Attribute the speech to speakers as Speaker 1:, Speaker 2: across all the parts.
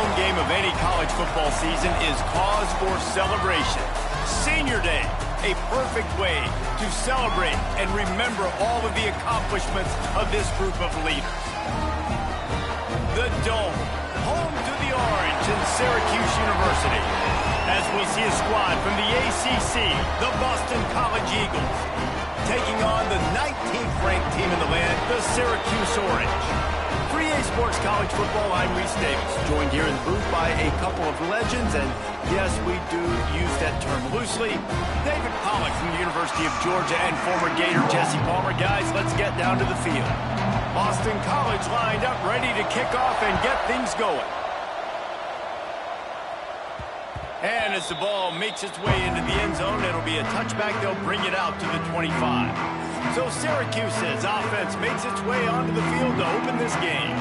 Speaker 1: home game of any college football season is cause for celebration. Senior Day, a perfect way to celebrate and remember all of the accomplishments of this group of leaders. The Dome, home to the Orange in Syracuse University. As we see a squad from the ACC, the Boston College Eagles, taking on the 19th ranked team in the land, the Syracuse Orange. For EA Sports College Football, I'm Reese Davis, joined here in the booth by a couple of legends, and yes, we do use that term loosely. David Pollack from the University of Georgia and former Gator Jesse Palmer. Guys, let's get down to the field. Boston College lined up, ready to kick off and get things going. And as the ball makes its way into the end zone, it'll be a touchback. They'll bring it out to the 25. So Syracuse's offense makes its way onto the field to open this game.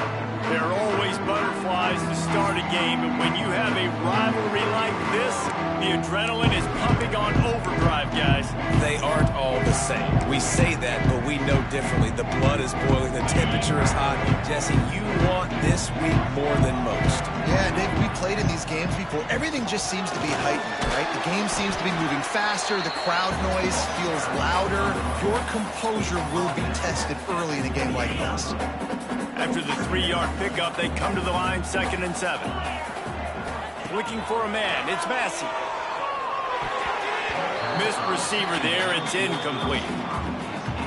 Speaker 1: There are always butterflies to start a game, but when you have a rivalry like this, the adrenaline is pumping on overdrive, guys.
Speaker 2: They aren't all the same. We say that, but we know differently. The blood is boiling, the temperature is hot. Jesse, you want this week more than most.
Speaker 3: Yeah, Dave, we played in these games before. Everything just seems to be heightened, right? The game seems to be moving faster. The crowd noise feels louder. Your composure will be tested early in a game like this.
Speaker 1: After the 3-yard pickup, they come to the line, 2nd and 7. Looking for a man, it's Massey. Missed receiver there, it's incomplete.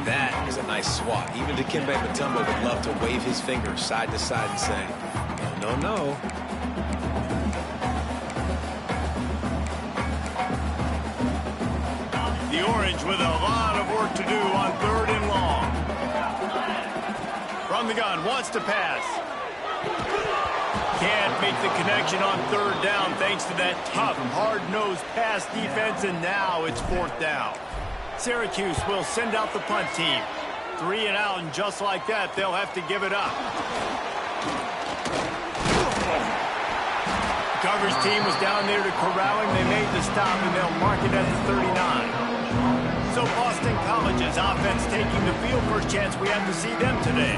Speaker 2: That is a nice swat. Even Dikembe Mutombo would love to wave his fingers side to side and say, no, no, no.
Speaker 1: The Orange with a lot of work to do on 3rd and long. From the gun, wants to pass. Can't make the connection on 3rd down thanks to that tough, hard-nosed pass defense, and now it's 4th down. Syracuse will send out the punt team. 3 and out, and just like that, they'll have to give it up. The coverage team was down there to corral him. They made the stop, and they'll mark it at the 39. So Boston College's offense taking the field. First chance we have to see them today.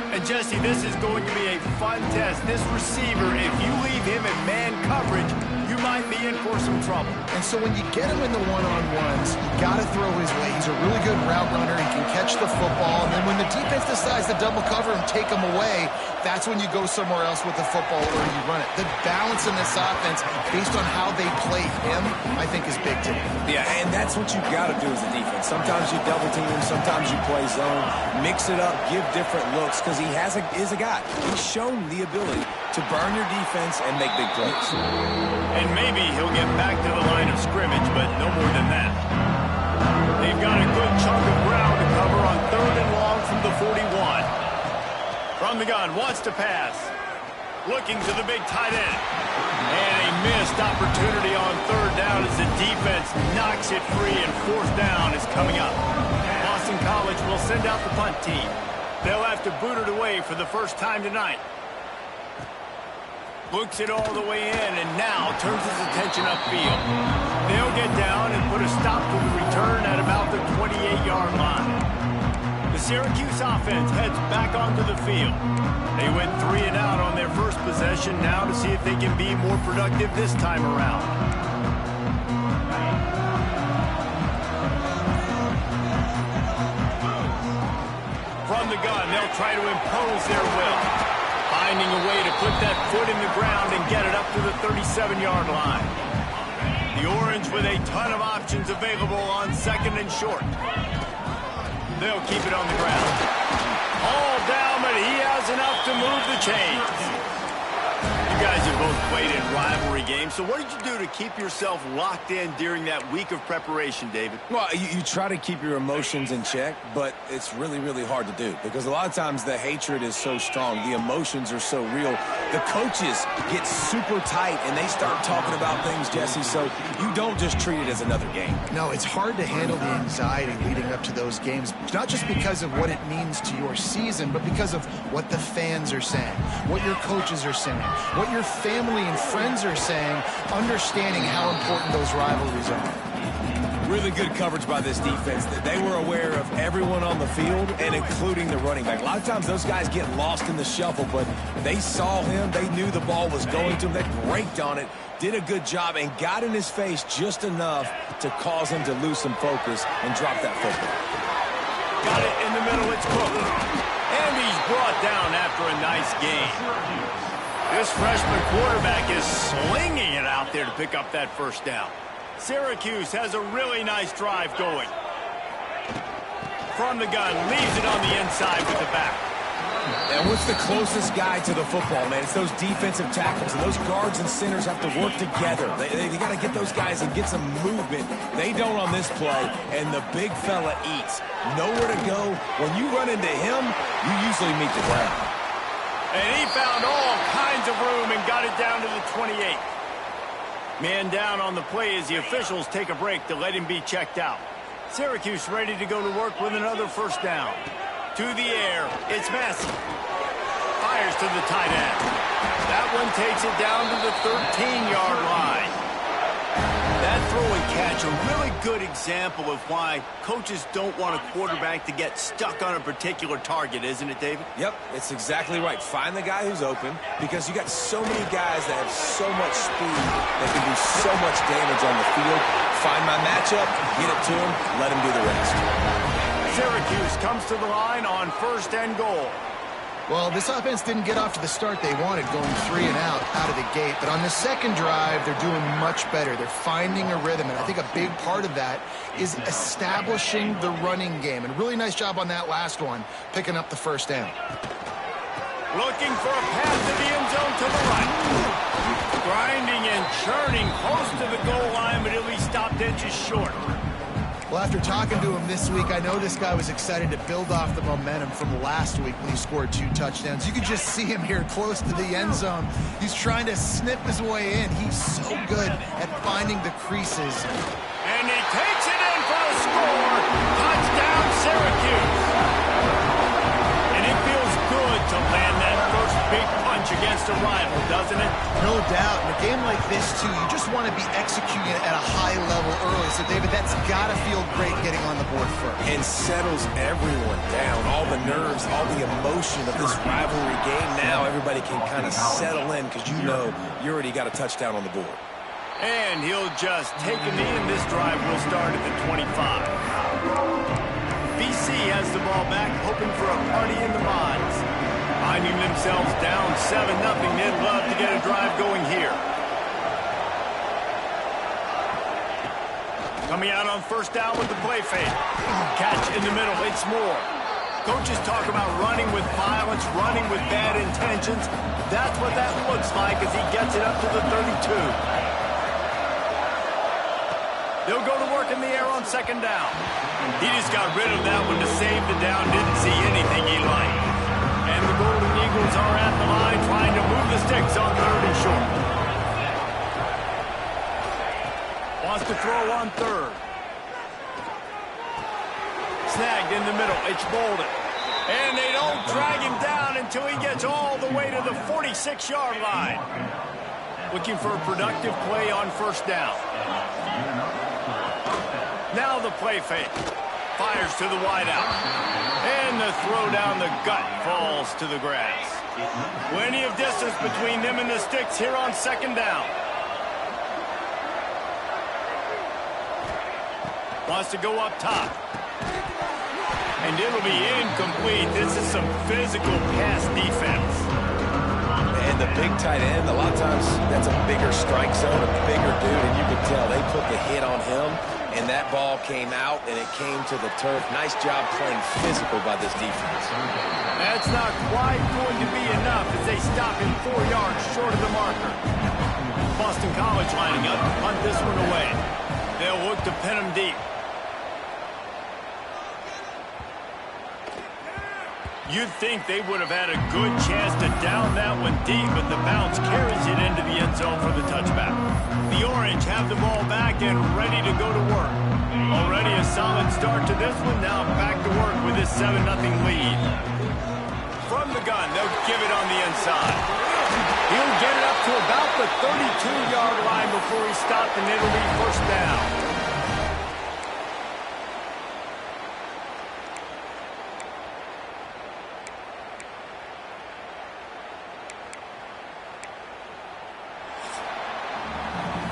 Speaker 1: And Jesse, this is going to be a fun test. This receiver, if you leave him in man coverage, you might be in for some trouble.
Speaker 3: And so when you get him in the one-on-ones, you got to throw his way. He's a really good route runner. He can catch the football. And then when the defense decides to double cover and take him away, that's when you go somewhere else with the football or you run it. The balance in this offense, based on how they play him, I think is big today.
Speaker 2: Yeah, and that's what you've got to do as a defense. Sometimes you double team him, sometimes you play zone. Mix it up, give different looks, because he is a guy. He's shown the ability to burn your defense and make big plays.
Speaker 1: And maybe he'll get back to the line of scrimmage, but no more than that. They've got a good chunk of ground to cover on 3rd and long from the 41. From the gun, wants to pass. Looking to the big tight end. And a missed opportunity on 3rd down as the defense knocks it free, and 4th down is coming up. Boston College will send out the punt team. They'll have to boot it away for the first time tonight. Looks it all the way in, and now turns his attention upfield. They'll get down and put a stop to the return at about the 28-yard line. The Syracuse offense heads back onto the field. They went 3 and out on their first possession, now to see if they can be more productive this time around. From the gun, they'll try to impose their will. Finding a way to put that foot in the ground and get it up to the 37-yard line. The Orange with a ton of options available on 2nd and short. They'll keep it on the ground. All down, but he has enough to move the chains. You guys have both played in rivalry games, so what did you do to keep yourself locked in during that week of preparation, David?
Speaker 2: Well, you try to keep your emotions in check, but it's really, really hard to do because a lot of times the hatred is so strong. The emotions are so real. The coaches get super tight, and they start talking about things, Jesse, so you don't just treat it as another game.
Speaker 3: No, it's hard to handle the anxiety leading up to those games, not just because of what it means to your season, but because of what the fans are saying, what your coaches are saying, what your family and friends are saying, understanding how important those rivalries are.
Speaker 2: Really good coverage by this defense. They were aware of everyone on the field and including the running back. A lot of times those guys get lost in the shuffle, but They saw him. They knew the ball was going to him. They braked on it, did a good job, and got in his face just enough to cause him to lose some focus and drop that football.
Speaker 1: Got it in the middle. It's Cook. And he's brought down after a nice gain. This freshman quarterback is slinging it out there to pick up that first down. Syracuse has a really nice drive going. From the gun, leaves it on the inside with the back.
Speaker 2: And what's the closest guy to the football, man? It's those defensive tackles. And those guards and centers have to work together. They got to get those guys and get some movement. They don't on this play, and the big fella eats. Nowhere to go. When you run into him, you usually meet the ground.
Speaker 1: And he found all kinds of room and got it down to the 28. Man down on the play as the officials take a break to let him be checked out. Syracuse ready to go to work with another first down. To the air, it's Massey. Fires to the tight end. That one takes it down to the 13-yard line. That throw and catch, a really good example of why coaches don't want a quarterback to get stuck on a particular target, isn't it, David?
Speaker 2: Yep, it's exactly right. Find the guy who's open, because you got so many guys that have so much speed that can do so much damage on the field. Find my matchup, get it to him, let him do the rest.
Speaker 1: Syracuse comes to the line on 1st and goal.
Speaker 3: Well, this offense didn't get off to the start they wanted, going 3 and out of the gate. But on the second drive, they're doing much better. They're finding a rhythm, and I think a big part of that is establishing the running game. And really nice job on that last one, picking up the first down.
Speaker 1: Looking for a pass to the end zone to the right. Grinding and churning close to the goal line, but he'll be stopped inches short.
Speaker 3: Well, after talking to him this week, I know this guy was excited to build off the momentum from last week when he scored 2 touchdowns. You could just see him here close to the end zone. He's trying to snip his way in. He's so good at finding the creases.
Speaker 1: And he takes it in for the score. Touchdown, Syracuse. And it feels good to land that first big punch against a rival, doesn't it?
Speaker 3: No doubt. In a game like this, too, you just want to be executing it at a high level early. So, David, that's got to feel great getting on the board first.
Speaker 2: And settles everyone down. All the nerves, all the emotion of this rivalry game. Now everybody can kind of settle in because you know you already got a touchdown on the board.
Speaker 1: And he'll just take a knee, and this drive will start at the 25. BC has the ball back, hoping for a party in the mods. Finding themselves down 7-0, they'd love to get a drive going here. Coming out on 1st down with the play fake. Catch in the middle, it's Moore. Coaches talk about running with violence, running with bad intentions. That's what that looks like as he gets it up to the 32. They'll go to work in the air on 2nd down. He just got rid of that one to save the down, didn't see anything he liked. And the Golden Eagles are at the line trying to move the sticks on 3rd and short. Wants to throw on 3rd. Snagged in the middle. It's Bolden. And they don't drag him down until he gets all the way to the 46-yard line. Looking for a productive play on 1st down. Now the play fake. Fires to the wideout. And the throw down the gut falls to the grass. Plenty of distance between them and the sticks here on 2nd down. Wants to go up top. And it'll be incomplete. This is some physical pass defense.
Speaker 2: And the big tight end, a lot of times that's a bigger strike zone, a bigger dude, and you can tell they put the hit on him, and that ball came out, and it came to the turf. Nice job playing physical by this defense.
Speaker 1: That's not quite going to be enough as they stop him 4 yards short of the marker. Boston College lining up to punt this one away. They'll look to pin him deep. You'd think they would have had a good chance to down that one deep, but the bounce carries it into the end zone for the touchback. The Orange have the ball back and ready to go to work. Already a solid start to this one. Now back to work with this 7-0 lead. From the gun, they'll give it on the inside. He'll get it up to about the 32-yard line before he stopped, and it'll be 1st down.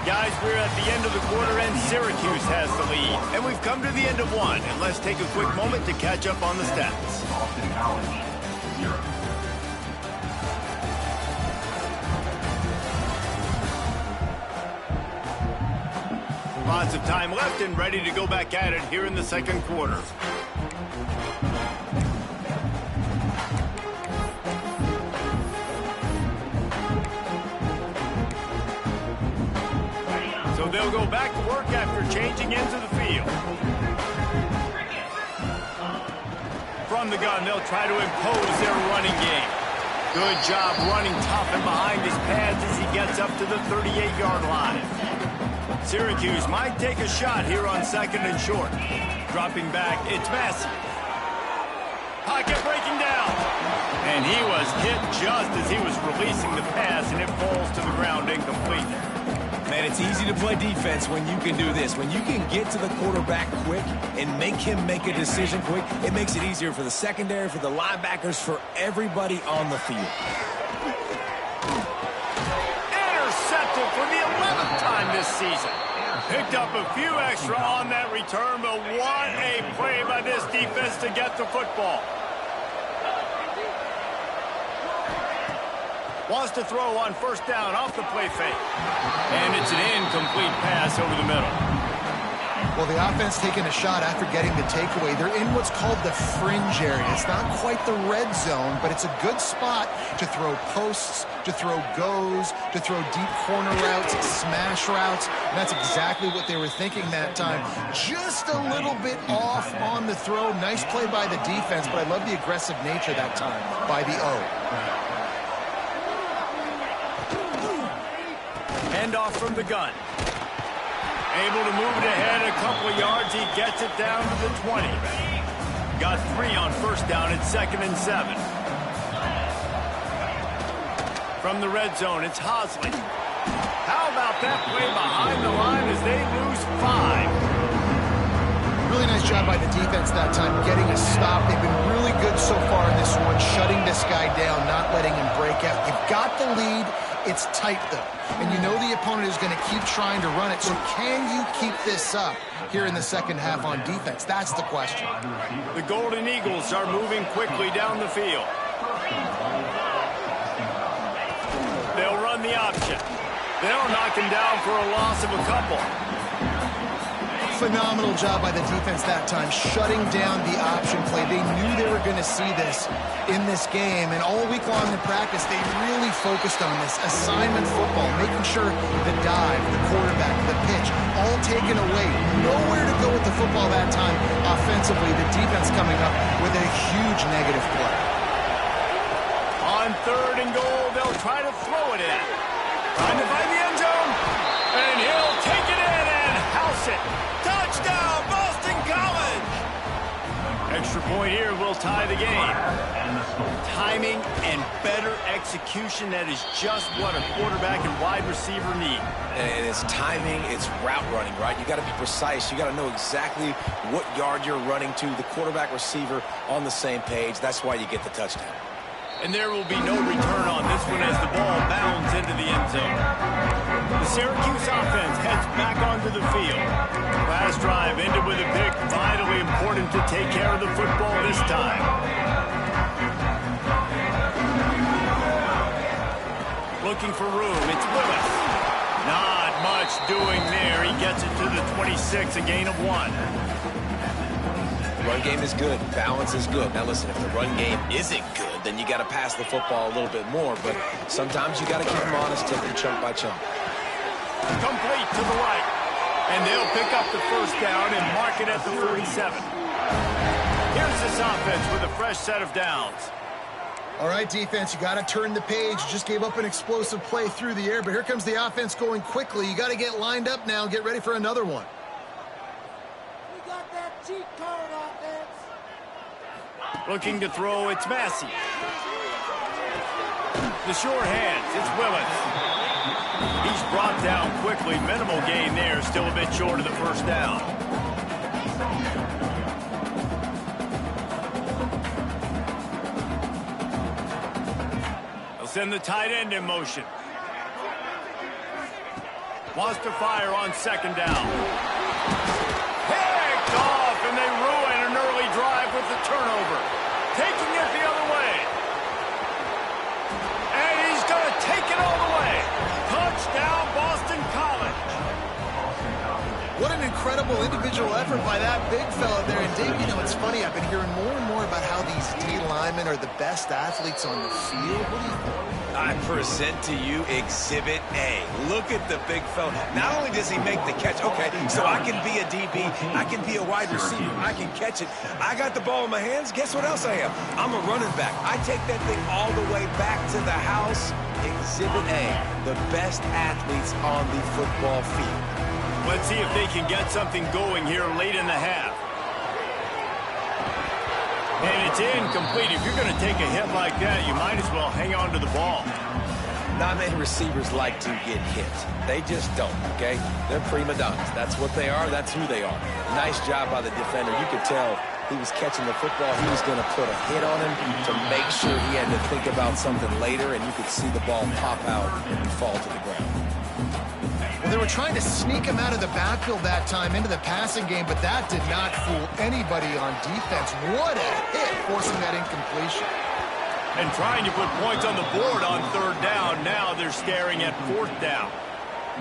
Speaker 1: Guys, we're at the end of the quarter, and Syracuse has the lead. And we've come to the end of one, and let's take a quick moment to catch up on the stats. Lots of time left and ready to go back at it here in the second quarter. So they'll go back to work after changing into the field. From the gun, they'll try to impose their running game. Good job running tough and behind his pads as he gets up to the 38-yard line. Syracuse might take a shot here on 2nd and short. Dropping back, it's Massey. Pocket breaking down. And he was hit just as he was releasing the pass, and it falls to the ground incomplete.
Speaker 2: Man, it's easy to play defense when you can do this. When you can get to the quarterback quick and make him make a decision quick, it makes it easier for the secondary, for the linebackers, for everybody on the field.
Speaker 1: Intercepted for the 11th time this season. Picked up a few extra on that return, but what a play by this defense to get the football. Wants to throw on 1st down off the play fake. And it's an incomplete pass over the middle.
Speaker 3: Well, the offense taking a shot after getting the takeaway. They're in what's called the fringe area. It's not quite the red zone, but it's a good spot to throw posts, to throw goes, to throw deep corner routes, smash routes. And that's exactly what they were thinking that time. Just a little bit off on the throw. Nice play by the defense, but I love the aggressive nature that time by the O.
Speaker 1: Handoff from the gun. Able to move it ahead a couple of yards. He gets it down to the 20. Got 3 on 1st down at 2nd and 7. From the red zone, it's Hosley. How about that play behind the line as they lose 5?
Speaker 3: Really nice job by the defense that time, getting a stop. They've been really good so far in this one, shutting this guy down, not letting him break out. You've got the lead. It's tight, though. And you know the opponent is going to keep trying to run it. So can you keep this up here in the second half on defense? That's the question.
Speaker 1: The Golden Eagles are moving quickly down the field. They'll run the option. They'll knock him down for a loss of a couple.
Speaker 3: Phenomenal job by the defense that time, shutting down the option play. They knew they were going to see this in this game, and all week long in practice, they really focused on this assignment football, making sure the dive, the quarterback, the pitch, all taken away. Nowhere to go with the football that time offensively. The defense coming up with a huge negative play.
Speaker 1: On 3rd and goal, they'll try to throw it in. Trying to find the end zone, and he'll take it in and house it. Touchdown, Boston College! Extra point here will tie the game. Timing and better execution, that is just what a quarterback and wide receiver need.
Speaker 2: And it's timing, it's route running, right? You got to be precise. You got to know exactly what yard you're running to. The quarterback receiver on the same page. That's why you get the touchdown.
Speaker 1: And there will be no return on this one as the ball bounds into the end zone. The Syracuse offense heads back onto the field. Last drive ended with a pick. Vitally important to take care of the football this time. Looking for room. It's Willis. Not much doing there. He gets it to the 26, a gain of 1.
Speaker 2: Run game is good. Balance is good. Now listen, if the run game isn't good, then you got to pass the football a little bit more. But sometimes you got to keep them honest, take them chunk by chunk.
Speaker 1: Complete to the right. And they'll pick up the 1st down and mark it at the 47. Here's this offense with a fresh set of downs.
Speaker 3: All right, defense, you got to turn the page. Just gave up an explosive play through the air, but here comes the offense going quickly. You got to get lined up now and get ready for another one.
Speaker 4: We got that cheat code offense.
Speaker 1: Looking to throw, it's Massey. The sure hands, it's Willis. He's brought down quickly. Minimal gain there, still a bit short of the 1st down. They'll send the tight end in motion. Wants to fire on second down. Picked off, and they ruin an early drive with the turnover. Taking it the other way. And he's going to take it all the way. Touchdown, Boston College.
Speaker 3: What an incredible individual effort by that big fella there. And Dave, you know, it's funny. I've been hearing more and more about how these D linemen are the best athletes on the field. What do you think?
Speaker 2: I present to you Exhibit A. Look at the big fella. Not only does he make the catch, okay, so I can be a DB, I can be a wide receiver, I can catch it. I got the ball in my hands. Guess what else I am? I'm a running back. I take that thing all the way back to the house. Exhibit A, the best athletes on the football field.
Speaker 1: Let's see if they can get something going here late in the half. And it's incomplete. If you're going to take a hit like that, you might as well hang on to the ball.
Speaker 2: Not many receivers like to get hit. They just don't, okay? They're prima donnas. That's what they are. That's who they are. Nice job by the defender. You could tell he was catching the football. He was going to put a hit on him to make sure he had to think about something later, and you could see the ball pop out and fall to the ground.
Speaker 3: Well, they were trying to sneak him out of the backfield that time into the passing game, but that did not fool anybody on defense. What a hit, forcing that incompletion.
Speaker 1: And trying to put points on the board on third down. Now they're staring at fourth down.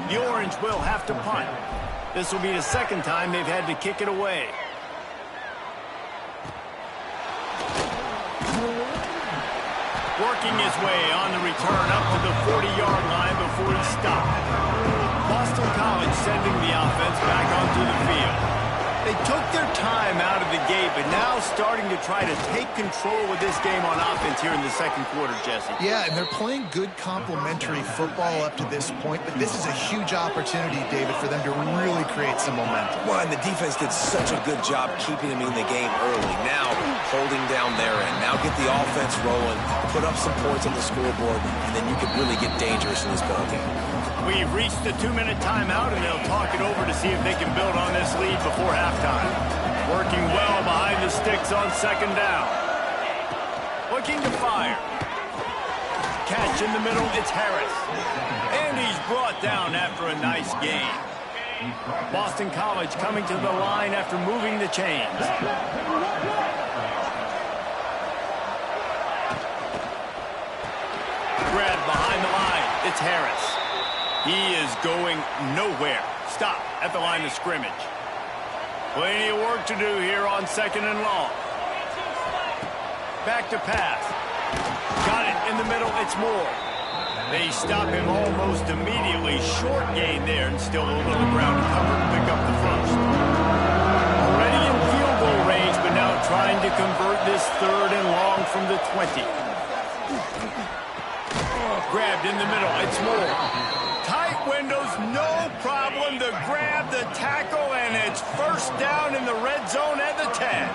Speaker 1: The Orange will have to punt. This will be the second time they've had to kick it away. Working his way on the return up to the 40-yard line before he stopped. Boston College sending the offense back onto the field. They took their time out of the gate, but now starting to try to take control of this game on offense here in the second quarter, Jesse.
Speaker 3: Yeah, and they're playing good complementary football up to this point, but this is a huge opportunity, David, for them to really create some momentum.
Speaker 2: Well, and the defense did such a good job keeping him in the game early. Now, holding down their end. Now get the offense rolling, put up some points on the scoreboard, and then you can really get dangerous in this ballgame.
Speaker 1: We've reached the 2-minute timeout, and they'll talk it over to see if they can build on this lead before halftime. Working well behind the sticks on second down. Looking to fire. Catch in the middle, it's Harris. And he's brought down after a nice gain. Boston College coming to the line after moving the chains. Grab behind the line, it's Harris. He is going nowhere. Stop at the line of scrimmage. Plenty of work to do here on second and long. Back to pass. Got it in the middle. It's Moore. They stop him almost immediately. Short gain there and still over the ground to cover and pick up the first. Already in field goal range, but now trying to convert this third and long from the 20. Grabbed in the middle. It's Moore. Tight windows, no problem to grab the tackle, and it's first down in the red zone at the 10.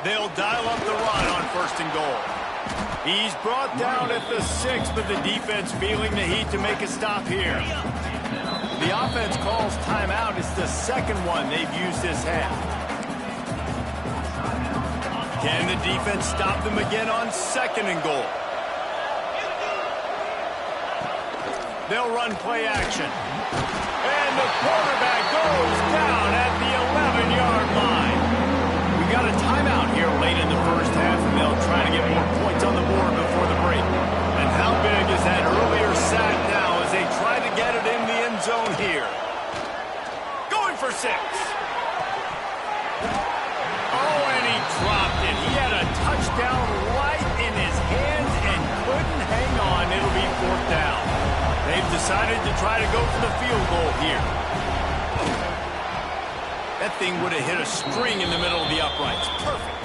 Speaker 1: They'll dial up the run on first and goal. He's brought down at the 6, but the defense feeling the heat to make a stop here. The offense calls timeout. It's the second one they've used this half. Can the defense stop them again on second and goal? They'll run play action. And the quarterback goes down at the 11-yard line. We got a timeout here late in the first half, and they'll try to get more points on the board before the break. And how big is that earlier sack now as they try to get it in the end zone here? Going for 6. Oh, and he dropped it. He had a touchdown right in his hands and couldn't hang on. It'll be fourth down. They've decided to try to go for the field goal here. That thing would have hit a string in the middle of the uprights. Perfect.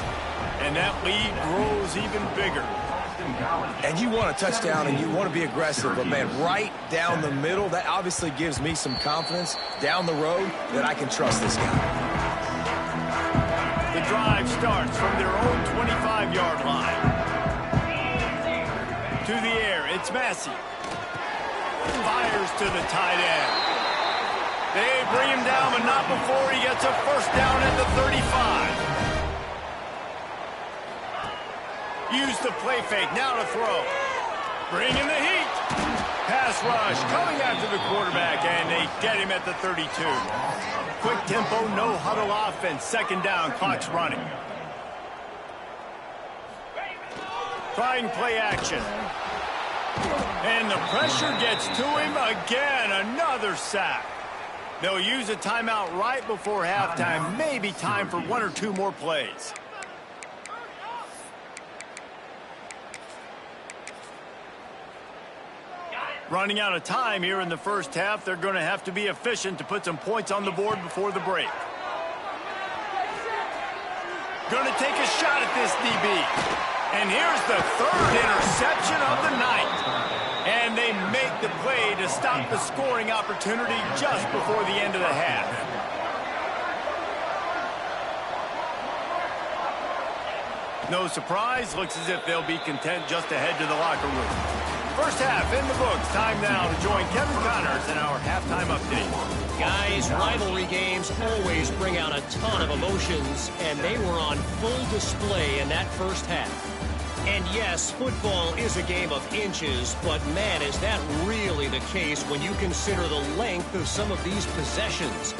Speaker 1: And that lead grows even bigger.
Speaker 2: And you want a touchdown and you want to be aggressive, but man, right down the middle, that obviously gives me some confidence down the road that I can trust this guy.
Speaker 1: The drive starts from their own 25-yard line. To the air, it's Massey. Fires to the tight end. They bring him down, but not before he gets a first down at the 35. Use the play fake, now to throw. Bring in the heat. Pass pass rush coming after the quarterback, and they get him at the 32. Quick tempo, no huddle offense. Second down, clock's running. Trying play action. And the pressure gets to him again. Another sack. They'll use a timeout right before halftime. Maybe time for one or two more plays. Running out of time here in the first half. They're going to have to be efficient to put some points on the board before the break. Going to take a shot at this DB. And here's the third interception of the night. And they make the play to stop the scoring opportunity just before the end of the half. No surprise. Looks as if they'll be content just to head to the locker room. First half in the books. Time now to join Kevin Connors in our halftime update.
Speaker 5: Guys, rivalry games always bring out a ton of emotions, and they were on full display in that first half. And yes, football is a game of inches, but man, is that really the case when you consider the length of some of these possessions.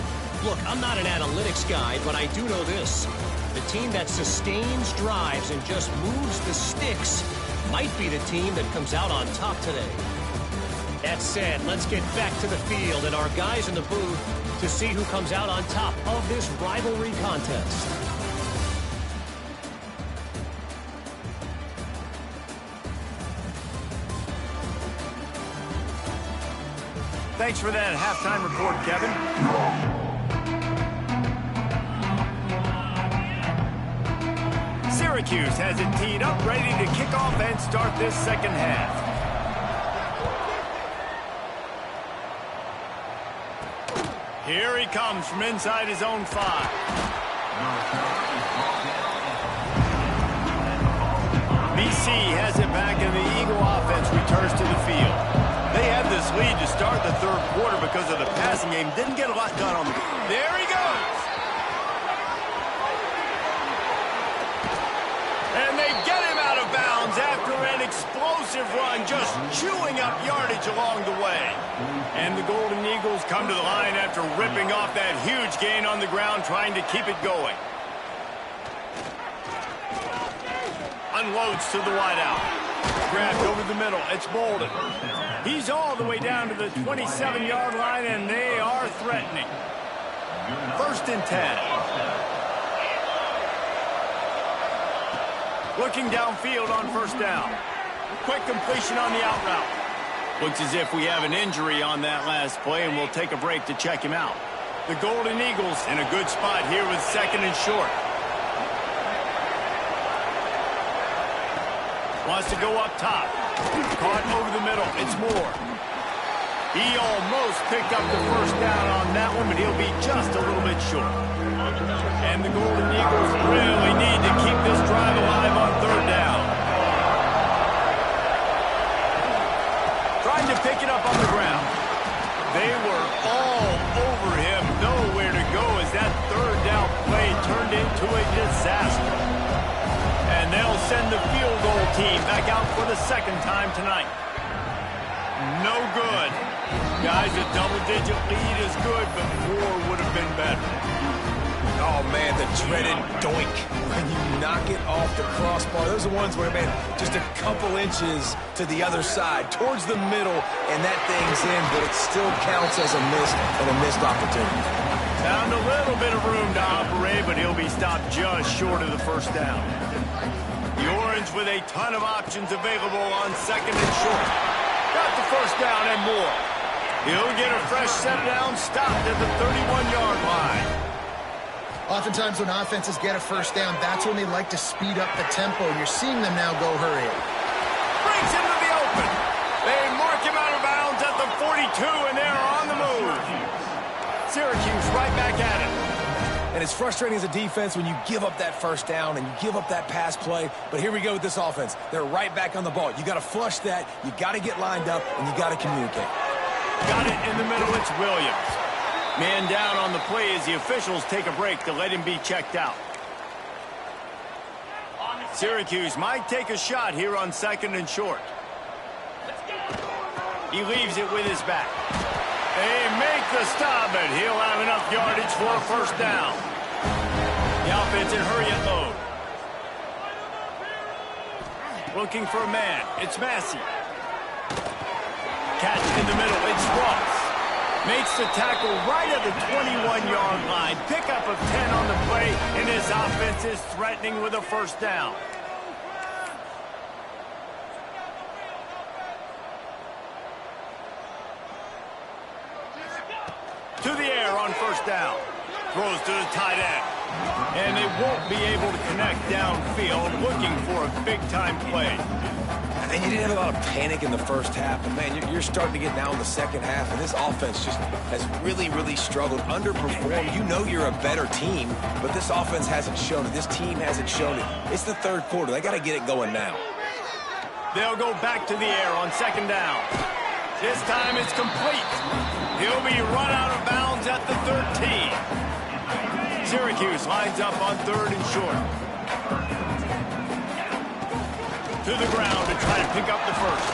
Speaker 5: Look, I'm not an analytics guy, but I do know this. The team that sustains drives and just moves the sticks might be the team that comes out on top today. That said, let's get back to the field and our guys in the booth to see who comes out on top of this rivalry contest.
Speaker 1: Thanks for that halftime report, Kevin. Syracuse has it teed up, ready to kick off and start this second half. Here he comes from inside his own 5. BC has it back, and the Eagle offense returns to the field. They had this lead to start the third quarter because of the passing game. Didn't get a lot done on the... There he goes! And they get him out of bounds after an explosive run, just chewing up yardage along the way. And the Golden Eagles come to the line after ripping off that huge gain on the ground, trying to keep it going. Unloads to the wideout. Grabbed over the middle. It's Bolden. He's all the way down to the 27-yard line, and they are threatening. First and 10. Looking downfield on first down. Quick completion on the out route. Looks as if we have an injury on that last play, and we'll take a break to check him out. The Golden Eagles in a good spot here with second and short. Wants to go up top. Caught over the middle. It's Moore. He almost picked up the first down on that one, but he'll be just a little bit short. And the Golden Eagles really need to keep this drive alive on third down. Trying to pick it up on the ground. They were all over him. Nowhere to go as that third down play turned into a disaster. And they'll send the field goal team back out for the second time tonight. No good. Guys, a double-digit lead is good, but 4 would have been better.
Speaker 2: Oh, man, the dreaded doink. When you knock it off the crossbar. Those are ones where, man, just a couple inches to the other side, towards the middle, and that thing's in, but it still counts as a miss and a missed opportunity.
Speaker 1: Found a little bit of room to operate, but he'll be stopped just short of the first down. The Orange with a ton of options available on second and short. Got the first down and more. He'll get a fresh set down, stopped at the 31-yard line.
Speaker 3: Oftentimes when offenses get a first down, that's when they like to speed up the tempo. And you're seeing them now go hurry.
Speaker 1: Brings him to the open. They mark him out of bounds at the 42, and they're on the move. Syracuse right back at it.
Speaker 2: And it's frustrating as a defense when you give up that first down and you give up that pass play. But here we go with this offense. They're right back on the ball. You got to flush that. You got to get lined up, and you got to communicate.
Speaker 1: Got it in the middle. It's Williams. Man down on the play as the officials take a break to let him be checked out. Syracuse might take a shot here on second and short. He leaves it with his back. They make the stop, but he'll have enough yardage for a first down. The offense in hurry and load. Looking for a man. It's Massey. Catch in the middle. It's Ross. Makes the tackle right at the 21-yard line. Pickup of 10 on the play, and his offense is threatening with a first down. To the air on first down. Throws to the tight end. And they won't be able to connect downfield, looking for a big-time play.
Speaker 2: And you didn't have a lot of panic in the first half, but, man, you're starting to get down in the second half, and this offense just has really, really struggled, underperformed. You know you're a better team, but this offense hasn't shown it. This team hasn't shown it. It's the third quarter. They got to get it going now.
Speaker 1: They'll go back to the air on second down. This time it's complete. He'll be run out of bounds at the 13. Syracuse lines up on third and short. To the ground to try to pick up the first.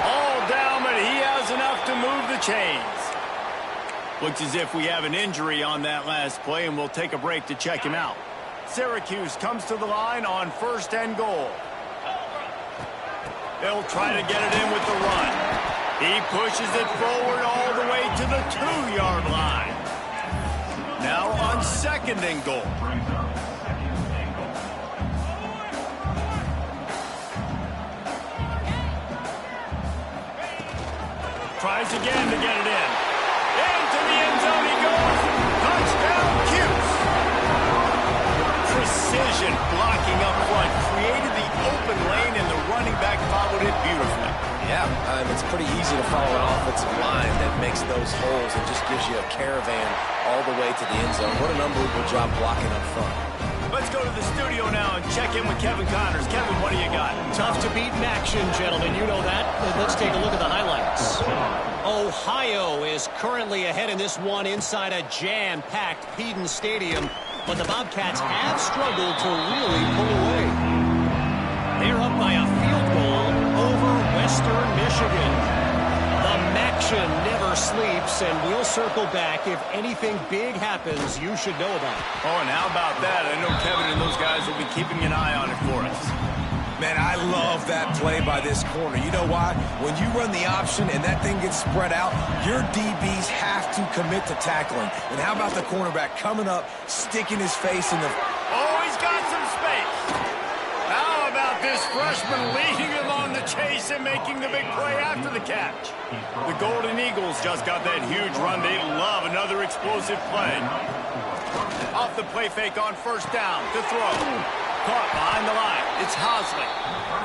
Speaker 1: All down, but he has enough to move the chains. Looks as if we have an injury on that last play, and we'll take a break to check him out. Syracuse comes to the line on first and goal. They'll try to get it in with the run. He pushes it forward all the way to the 2-yard line. Now on second and goal. Tries again to get it in. Into the end zone he goes. Touchdown, Cuse. Precision blocking up front. Created the open lane, and the running back followed it beautifully.
Speaker 2: Yeah, it's pretty easy to follow an offensive line that makes those holes and just gives you a caravan all the way to the end zone. What an unbelievable job blocking up front.
Speaker 1: Let's go to the studio now and check in with Kevin Connors. Kevin, what do you got?
Speaker 5: Tough to beat in action, gentlemen. You know that. Let's take a look at the highlights. Ohio is currently ahead in this one inside a jam-packed Peden Stadium, but the Bobcats have struggled to really pull away. They're up by a field goal over Western Michigan. The Maction never sleeps, and we'll circle back. If anything big happens, you should know about it.
Speaker 1: Oh, and how about that? I know Kevin and those guys will be keeping an eye on it for us.
Speaker 2: Man, I love that play by this corner. You know why? When you run the option and that thing gets spread out, your DBs have to commit to tackling. And how about the cornerback coming up, sticking his face in the...
Speaker 1: Oh, he's got some space. How about this freshman leading him on the chase and making the big play after the catch? The Golden Eagles just got that huge run. They love another explosive play. Off the play fake on first down to throw. Caught behind the line. It's Hosley.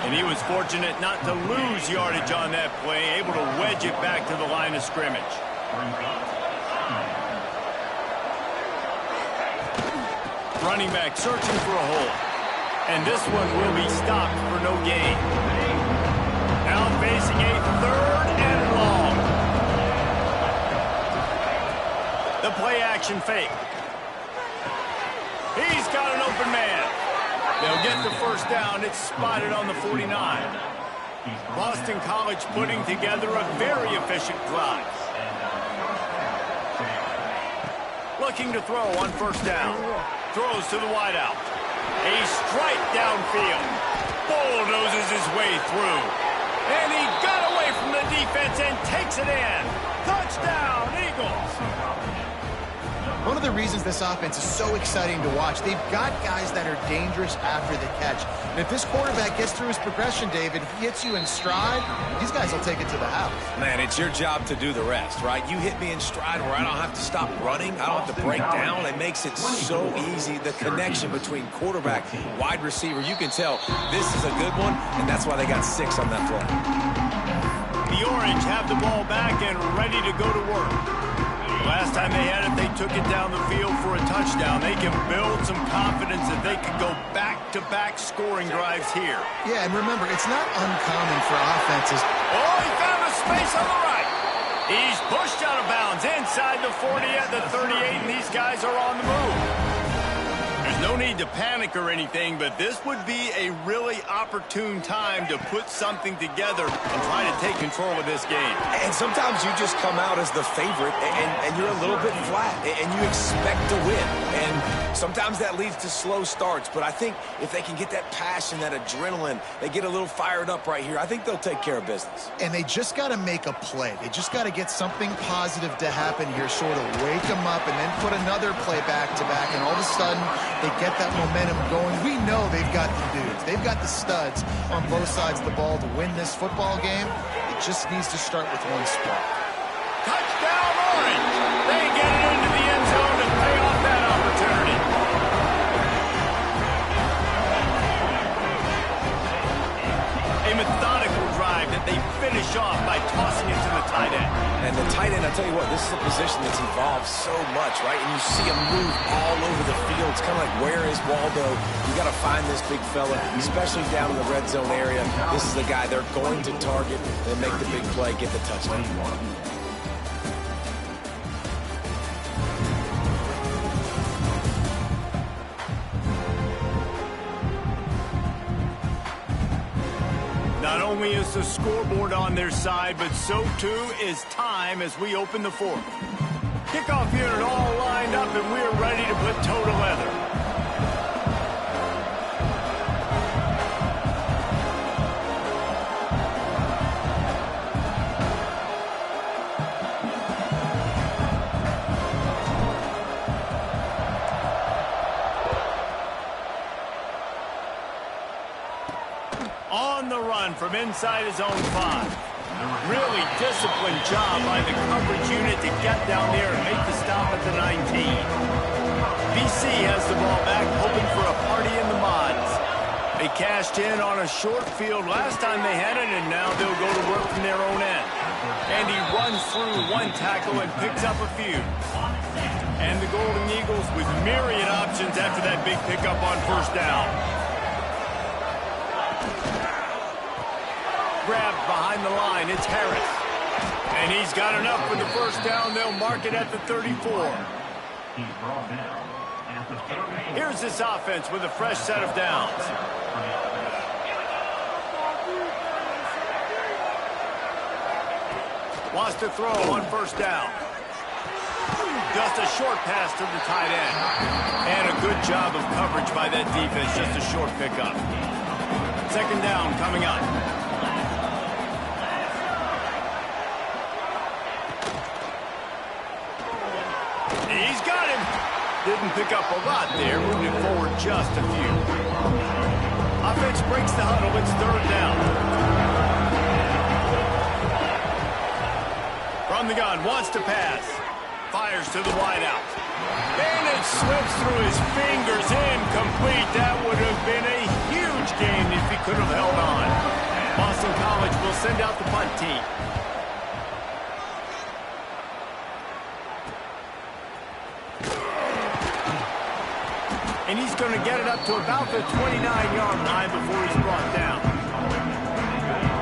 Speaker 1: And he was fortunate not to lose yardage on that play, able to wedge it back to the line of scrimmage. Running back searching for a hole. And this one will be stopped for no gain. Now facing a third and long. The play action fake. He's got an open man. They'll get the first down. It's spotted on the 49. Boston College putting together a very efficient drive. Looking to throw on first down. Throws to the wideout. A strike downfield. Bulldozes his way through. And he got away from the defense and takes it in. Touchdown, Eagles.
Speaker 3: One of the reasons this offense is so exciting to watch, they've got guys that are dangerous after the catch. And if this quarterback gets through his progression, David, he hits you in stride, these guys will take it to the house.
Speaker 2: Man, it's your job to do the rest, right? You hit me in stride where I don't have to stop running. I don't have to break down. It makes it so easy. The connection between quarterback, wide receiver, you can tell this is a good one, and that's why they got 6 on that play.
Speaker 1: The Orange have the ball back and ready to go to work. Last time they had it, they took it down the field for a touchdown. They can build some confidence that they can go back-to-back scoring drives here.
Speaker 3: Yeah, and remember, it's not uncommon for offenses.
Speaker 1: Oh, he found a space on the right. He's pushed out of bounds inside the 40 at the 38, and these guys are on the move. There's no need to panic or anything, but this would be a really opportune time to put something together and try to take control of this game.
Speaker 2: And sometimes you just come out as the favorite, and you're a little bit flat, and you expect to win. And sometimes that leads to slow starts, but I think if they can get that passion, that adrenaline, they get a little fired up right here, I think they'll take care of business.
Speaker 3: And they just got to make a play. They just got to get something positive to happen here, sort of wake them up, and then put another play back-to-back, and all of a sudden they get that momentum going. We know they've got the dudes. They've got the studs on both sides of the ball to win this football game. It just needs to start with one spark.
Speaker 1: Touchdown, Orange! They get it into the end zone to pay off that opportunity. A methodical drive that they finish off by tossing it to the tight end.
Speaker 2: And the tight end, I'll tell you what, this is a position that's evolved so much, right? And you see him move all over the field. It's kind of like, where is Waldo? You got to find this big fella, especially down in the red zone area. This is the guy they're going to target and make the big play, get the touchdown.
Speaker 1: Not only is the scoreboard on their side, but so too is time as we open the fourth. Kickoff unit all lined up, and we're ready to put toe to leather. On the run from inside his own 5. Really disciplined job by the coverage unit to get down there and make the stop at the 19. BC has the ball back, hoping for a party in the mods. They cashed in on a short field last time they had it, and now they'll go to work from their own end. And he runs through one tackle and picks up a few. And the Golden Eagles with myriad options after that big pickup on first down. Grabbed behind the line, it's Harris. And he's got enough for the first down. They'll mark it at the 34. Here's this offense with a fresh set of downs. Wants to throw on first down. Just a short pass to the tight end. And a good job of coverage by that defense, just a short pickup. Second down coming up. He's got him. Didn't pick up a lot there, moving it forward just a few. Offense breaks the huddle. It's third down. From the gun, wants to pass. Fires to the wideout. And it slips through his fingers, incomplete. That would have been a huge game if he could have held on. Boston College will send out the punt team. And he's going to get it up to about the 29-yard line before he's brought down.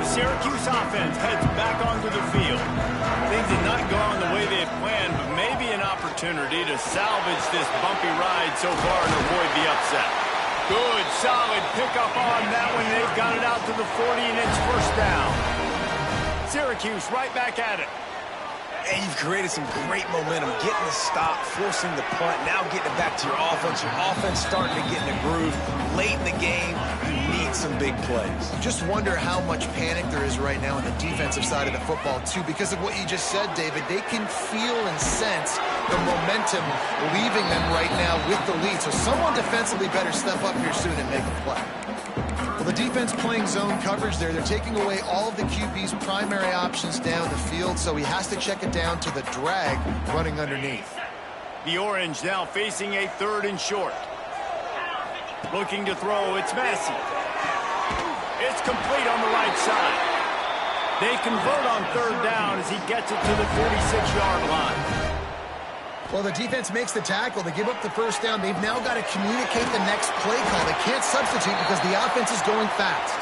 Speaker 1: The Syracuse offense heads back onto the field. Things have not gone the way they had planned, but maybe an opportunity to salvage this bumpy ride so far and avoid the upset. Good, solid pickup on that one. They've got it out to the 40, and it's first down. Syracuse right back at it.
Speaker 2: And you've created some great momentum, getting the stop, forcing the punt, now getting it back to your offense. Your offense starting to get in a groove. Late in the game, you need some big plays.
Speaker 3: Just wonder how much panic there is right now on the defensive side of the football, too. Because of what you just said, David, they can feel and sense the momentum leaving them right now with the lead. So someone defensively better step up here soon and make a play. Well, the defense playing zone coverage there. They're taking away all of the QB's primary options down the field, so he has to check it down to the drag running underneath.
Speaker 1: The Orange now facing a third and short. Looking to throw, it's Massey. It's complete on the right side. They convert on third down as he gets it to the 46-yard line.
Speaker 3: Well, the defense makes the tackle. They give up the first down. They've now got to communicate the next play call. They can't substitute because the offense is going fast.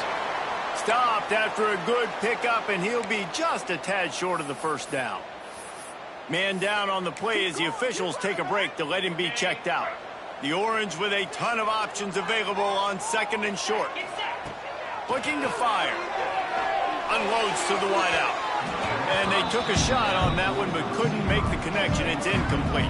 Speaker 1: Stopped after a good pickup, and he'll be just a tad short of the first down. Man down on the play as the officials take a break to let him be checked out. The Orange with a ton of options available on second and short. Looking to fire. Unloads to the wideout. And they took a shot on that one but couldn't make the connection. It's incomplete.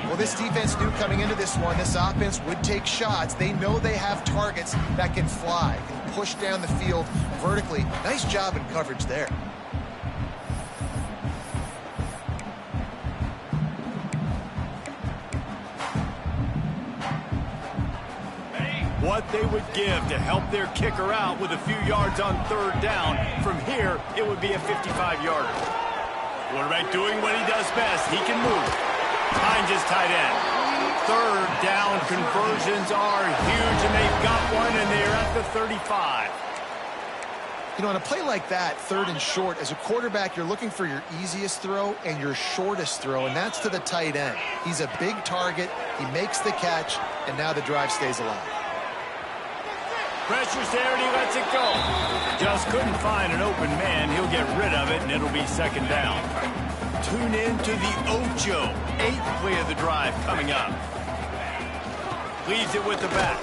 Speaker 3: Well, this defense knew coming into this one, this offense would take shots. They know they have targets that can fly, can push down the field vertically. Nice job in coverage there.
Speaker 1: What they would give to help their kicker out with a few yards on third down. From here, it would be a 55-yarder. Quarterback doing what he does best. He can move. Finds his tight end. Third down conversions are huge, and they've got one, and they're at the 35.
Speaker 3: You know, on a play like that, third and short, as a quarterback, you're looking for your easiest throw and your shortest throw, and that's to the tight end. He's a big target. He makes the catch, and now the drive stays alive.
Speaker 1: Pressure's there, and he lets it go. Just couldn't find an open man. He'll get rid of it, and it'll be second down. Tune in to the Ocho. 8th play of the drive coming up. Leaves it with the back.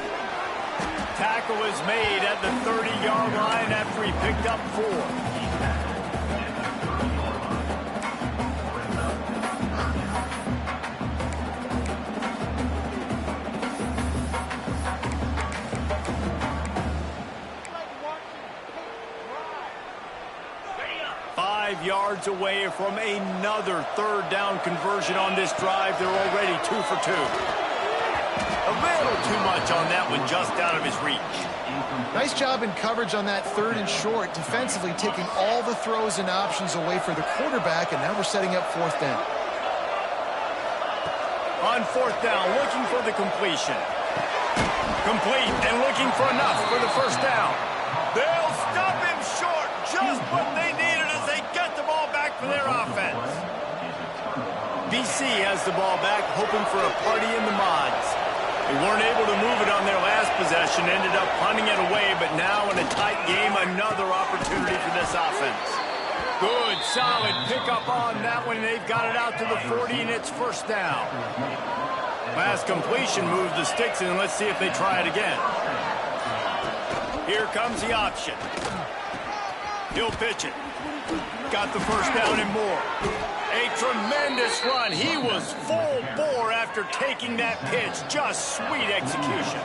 Speaker 1: Tackle is made at the 30-yard line after he picked up 4. 5 yards away from another third down conversion on this drive. They're already 2 for 2. A little too much on that one, just out of his reach.
Speaker 3: Nice job in coverage on that third and short, defensively taking all the throws and options away for the quarterback, and now we're setting up fourth down.
Speaker 1: On fourth down, looking for the completion. Complete and looking for enough for the first down. They'll stop him short. Just what they needed as they get the ball back for their offense. BC has the ball back, hoping for a party in the mods. They weren't able to move it on their last possession, ended up punting it away, but now in a tight game, another opportunity for this offense. Good, solid pickup on that one. They've got it out to the 40, and it's first down. Last completion moved the sticks in. Let's see if they try it again. Here comes the option. He'll pitch it. Got the first down and more. A tremendous run. He was full bore after taking that pitch. Just sweet execution.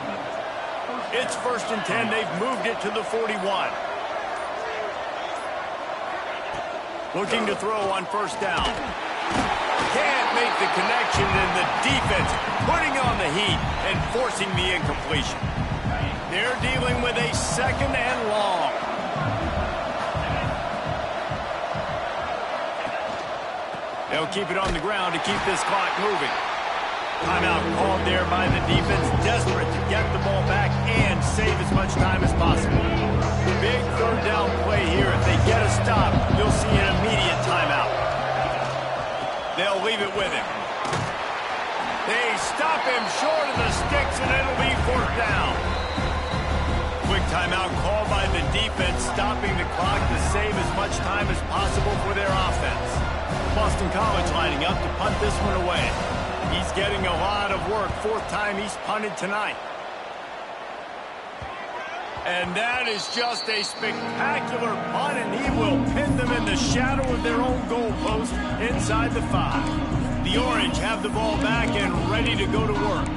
Speaker 1: It's first and 10. They've moved it to the 41. Looking to throw on first down. Can't make the connection, and the defense putting on the heat and forcing the incompletion. They're dealing with a second and long. They'll keep it on the ground to keep this clock moving. Timeout called there by the defense, desperate to get the ball back and save as much time as possible. Big third down play here. If they get a stop, you'll see an immediate timeout. They'll leave it with him. They stop him short of the sticks, and it'll be fourth down. Quick timeout called by the defense, stopping the clock to save as much time as possible for their offense. Boston College lining up to punt this one away. He's getting a lot of work. 4th time he's punted tonight. And that is just a spectacular punt, and he will pin them in the shadow of their own goalpost inside the 5. The Orange have the ball back and ready to go to work.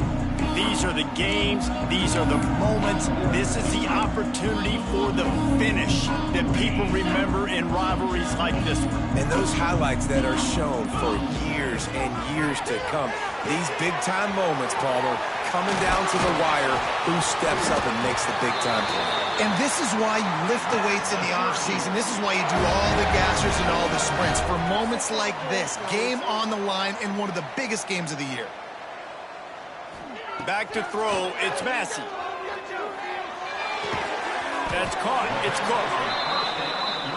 Speaker 1: These are the games. These are the moments. This is the opportunity for the finish that people remember in rivalries like this one.
Speaker 2: And those highlights that are shown for years and years to come. These big-time moments, Palmer, coming down to the wire, who steps up and makes the big-time play.
Speaker 3: And this is why you lift the weights in the offseason. This is why you do all the gassers and all the sprints. For moments like this, game on the line in one of the biggest games of the year.
Speaker 1: Back to throw, it's Massey. That's caught, it's Cook.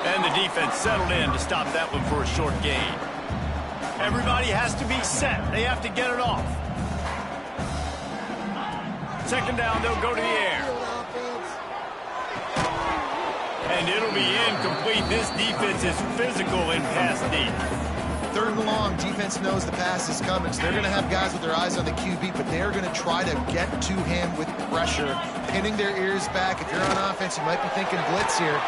Speaker 1: And the defense settled in to stop that one for a short gain. Everybody has to be set. They have to get it off. Second down, they'll go to the air. And it'll be incomplete. This defense is physical in pass deep.
Speaker 3: Third and long, zone. Defense knows the pass is coming, so they're going to have guys with their eyes on the QB, but they're going to try to get to him with pressure, pinning their ears back. If you're on offense, you might be thinking blitz here.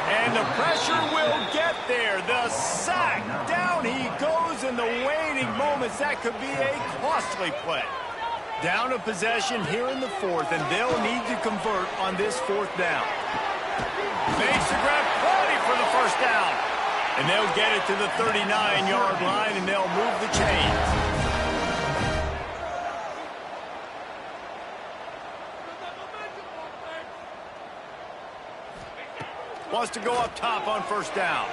Speaker 1: And the pressure will get there. The sack. Down he goes in the waiting moments. That could be a costly play. Down a possession here in the fourth, and they'll need to convert on this fourth down. Makes the grab, plenty for the first down. And they'll get it to the 39-yard line, and they'll move the chains. Wants to go up top on first down.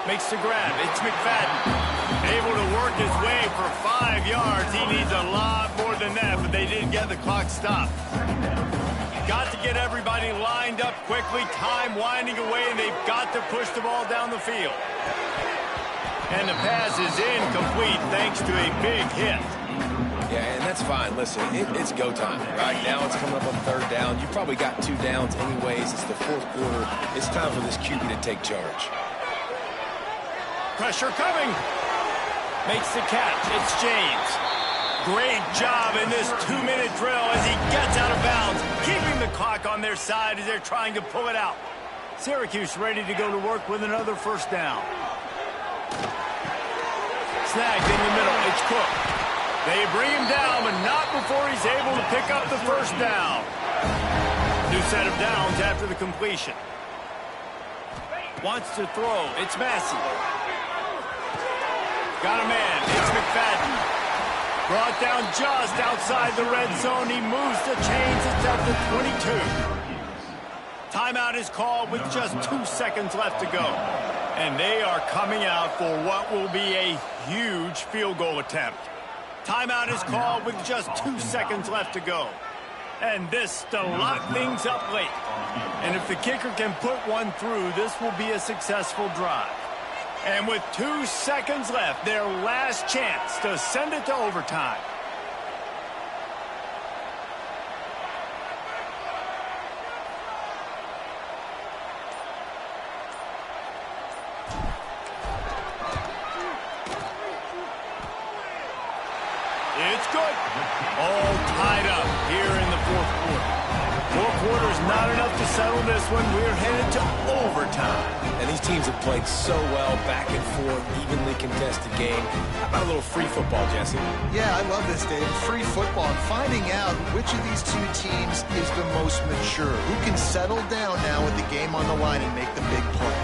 Speaker 1: Makes the grab. It's McFadden. Able to work his way for 5 yards. He needs a lot more than that, but they did get the clock stopped. Got to get everybody lined up quickly. Time winding away, and they've got to push the ball down the field. And the pass is incomplete thanks to a big hit.
Speaker 2: Yeah, and that's fine. Listen, it's go time. Right now it's coming up on third down. You've probably got 2 downs anyways. It's the fourth quarter. It's time for this QB to take charge.
Speaker 1: Pressure coming. Makes the catch. It's James. Great job in this 2-minute drill as he gets out of bounds, keeping the clock on their side as they're trying to pull it out. Syracuse ready to go to work with another first down. Snagged in the middle. It's Cook. They bring him down, but not before he's able to pick up the first down. New set of downs after the completion. Wants to throw. It's Massey. Got a man. It's McFadden. Brought down just outside the red zone. He moves the chains. It's up to 22. Timeout is called with just 2 seconds left to go. And they are coming out for what will be a huge field goal attempt. Timeout is called with just 2 seconds left to go. And this to lock things up late. And if the kicker can put one through, this will be a successful drive. And with 2 seconds left, their last chance to send it to overtime. It's good. All tied up here in the fourth quarter. 4 quarters not enough to settle this one. We're headed to overtime.
Speaker 2: And these teams have played so well, back and forth, evenly contested game. How about a little free football, Jesse?
Speaker 3: Yeah, I love this, Dave. Free football. And finding out which of these 2 teams is the most mature. Who can settle down now with the game on the line and make the big play.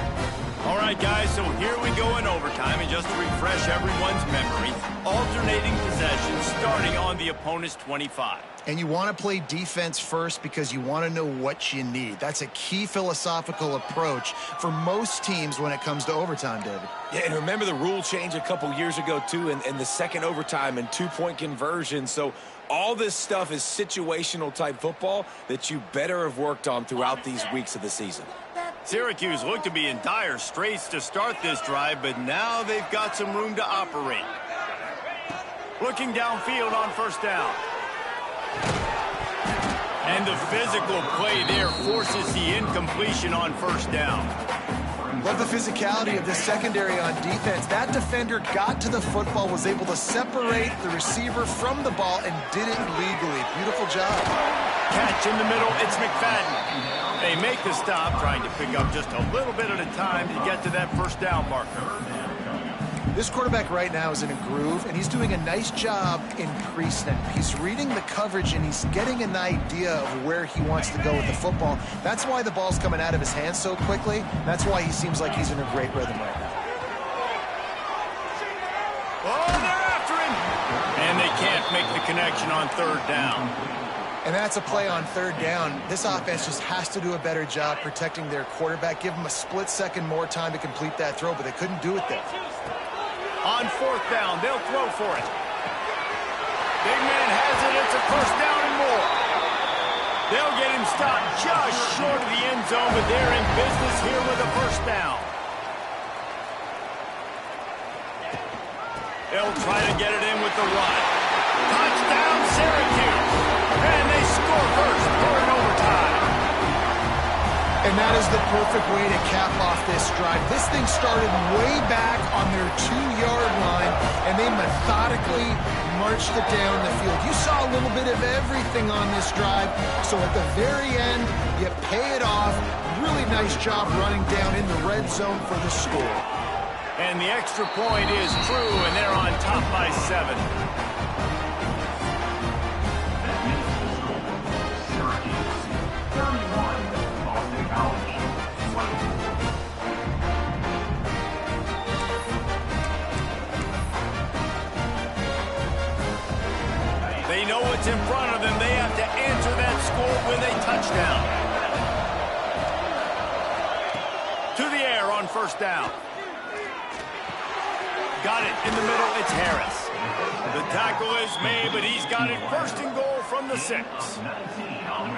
Speaker 1: All right, guys, so here we go in overtime. And just to refresh everyone's memory, alternating possessions starting on the opponent's 25.
Speaker 3: And you want to play defense first because you want to know what you need. That's a key philosophical approach for most teams when it comes to overtime, David.
Speaker 2: Yeah, and remember the rule change a couple years ago, too, and the second overtime and 2-point conversion. So all this stuff is situational type football that you better have worked on throughout these weeks of the season.
Speaker 1: Syracuse looked to be in dire straits to start this drive, but now they've got some room to operate. Looking downfield on first down. And the physical play there forces the incompletion on first down.
Speaker 3: Love the physicality of this secondary on defense. That defender got to the football, was able to separate the receiver from the ball, and did it legally. Beautiful job.
Speaker 1: Catch in the middle, it's McFadden. They make the stop, trying to pick up just a little bit at a time to get to that first down marker.
Speaker 3: This quarterback right now is in a groove, and he's doing a nice job in pre-snap. He's reading the coverage, and he's getting an idea of where he wants to go with the football. That's why the ball's coming out of his hands so quickly. That's why he seems like he's in a great rhythm right now.
Speaker 1: Oh, they're after him! And they can't make the connection on third down.
Speaker 3: And that's a play on third down. This offense just has to do a better job protecting their quarterback. Give him a split second more time to complete that throw, but they couldn't do it there.
Speaker 1: On fourth down, they'll throw for it. Big man has it. It's a first down and more. They'll get him stopped just short of the end zone, but they're in business here with a first down. They'll try to get it in with the run. Touchdown, Syracuse. And they score first during overtime.
Speaker 3: And that is the perfect way to cap off this drive. This thing started way back on their 2-yard line, and they methodically marched it down the field. You saw a little bit of everything on this drive, so at the very end, you pay it off. Really nice job running down in the red zone for the score.
Speaker 1: And the extra point is true, and they're on top by 7. They know what's in front of them. They have to answer that score with a touchdown. To the air on first down. Got it in the middle. It's Harris. The tackle is made, but he's got it first and goal from the 6.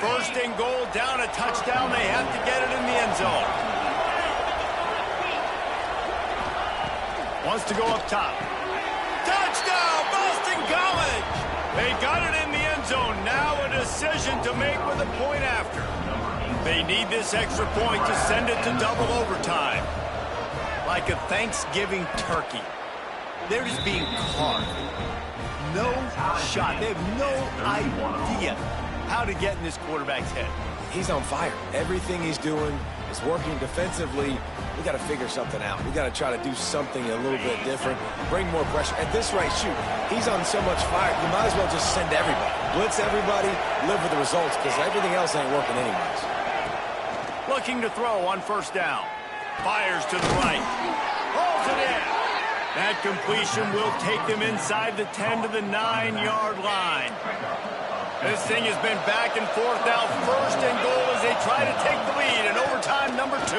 Speaker 1: First and goal, down a touchdown. They have to get it in the end zone. Wants to go up top. Touchdown, Boston College! They got it in the end zone. Now a decision to make with a point after. They need this extra point to send it to double overtime. Like a Thanksgiving turkey. They're just being carved. No shot. They have no idea how to get in this quarterback's head.
Speaker 2: He's on fire. Everything he's doing is working defensively. We got to figure something out. We got to try to do something a little bit different, bring more pressure. At this rate, shoot, he's on so much fire, you might as well just send everybody. Blitz everybody, live with the results, because everything else ain't working anyways.
Speaker 1: Looking to throw on first down. Fires to the right. Holds it in. That completion will take them inside the 10 to the 9-yard line. This thing has been back and forth now. First and goal as they try to take the lead in overtime number 2.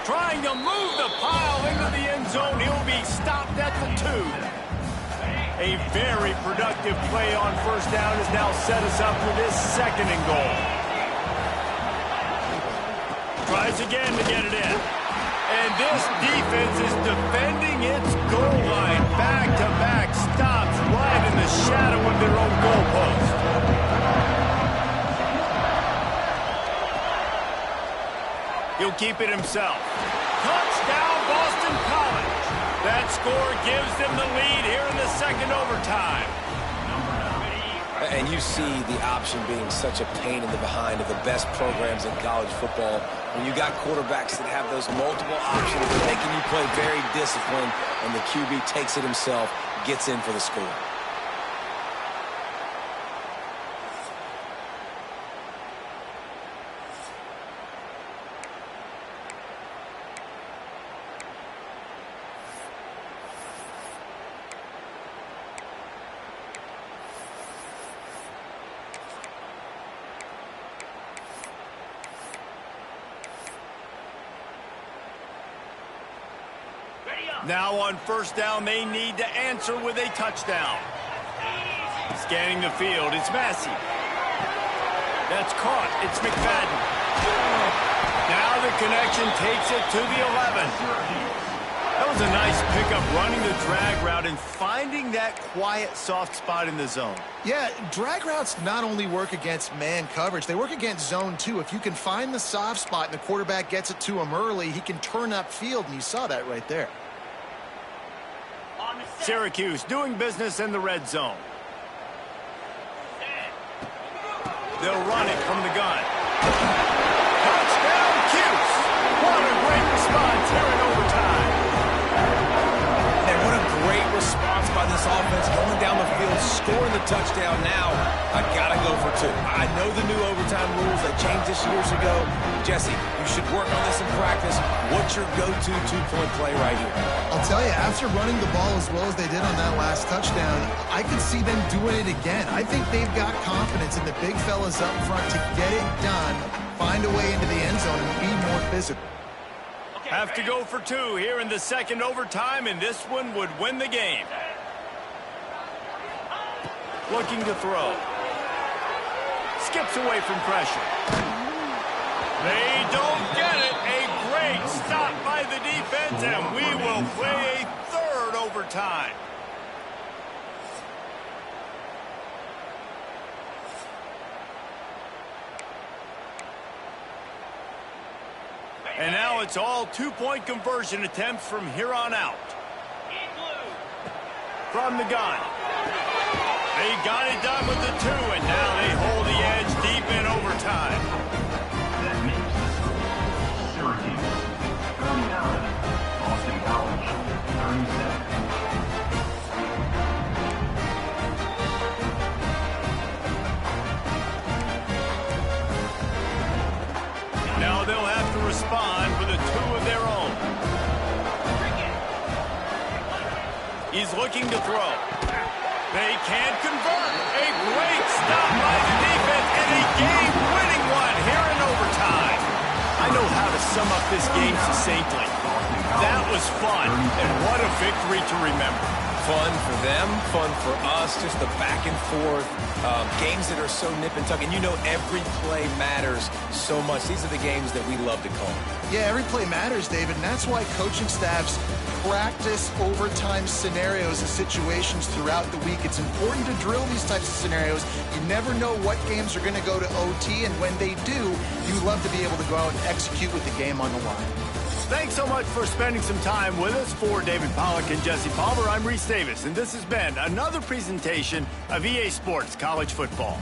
Speaker 1: Trying to move the pile into the end zone. He'll be stopped at the 2. A very productive play on first down has now set us up for this second and goal. Tries again to get it in. And this defense is defending its goal line. Back-to-back stops right in the shadow of their own goalpost. He'll keep it himself. Touchdown, Boston College. That score gives them the lead here in the second overtime.
Speaker 2: And you see the option being such a pain in the behind of the best programs in college football. When you got quarterbacks that have those multiple options, making you play very disciplined, and the QB takes it himself, gets in for the score.
Speaker 1: Now on first down, they need to answer with a touchdown. Scanning the field, it's Massey. That's caught, it's McFadden. Now the connection takes it to the 11. That was a nice pickup, running the drag route and finding that quiet, soft spot in the zone.
Speaker 3: Yeah, drag routes not only work against man coverage, they work against zone too. If you can find the soft spot and the quarterback gets it to him early, he can turn upfield, and you saw that right there.
Speaker 1: Syracuse doing business in the red zone. They'll run it from the gun. Touchdown, Cuse! What a great response here in overtime.
Speaker 2: And what a great response by this offense, going down the field, scoring the touchdown. Now, I gotta go for 2. I know the new overtime rules, they changed this years ago. Jesse, you should work on this in practice. What's your go-to 2-point play right here?
Speaker 3: I'll tell you, after running the ball as well as they did on that last touchdown, I could see them doing it again. I think they've got confidence in the big fellas up front to get it done, find a way into the end zone, and be more physical.
Speaker 1: Have to go for 2 here in the second overtime, and this one would win the game. Looking to throw. Skips away from pressure. They don't get it. A great stop by the defense, and we will play a third overtime. And now it's all two-point conversion attempts from here on out. From the gun. They got it done with the 2, and now they hold the edge deep in overtime.
Speaker 6: That makes the score Syracuse 39, Boston College 37.
Speaker 1: Now they'll have to respond with a 2 of their own. He's looking to throw. They can't convert. A great stop by the defense and a game-winning one here in overtime. I know how to sum up this game succinctly. That was fun, and what a victory to remember.
Speaker 2: Fun for them, fun for us, just the back and forth, games that are so nip and tuck, and you know every play matters so much. These are the games that we love to call.
Speaker 3: Yeah, every play matters, David, and that's why coaching staffs practice overtime scenarios and situations throughout the week. It's important to drill these types of scenarios. You never know what games are going to go to OT, and when they do, you love to be able to go out and execute with the game on the line.
Speaker 1: Thanks so much for spending some time with us. For David Pollack and Jesse Palmer, I'm Reese Davis, and this has been another presentation of EA Sports College Football.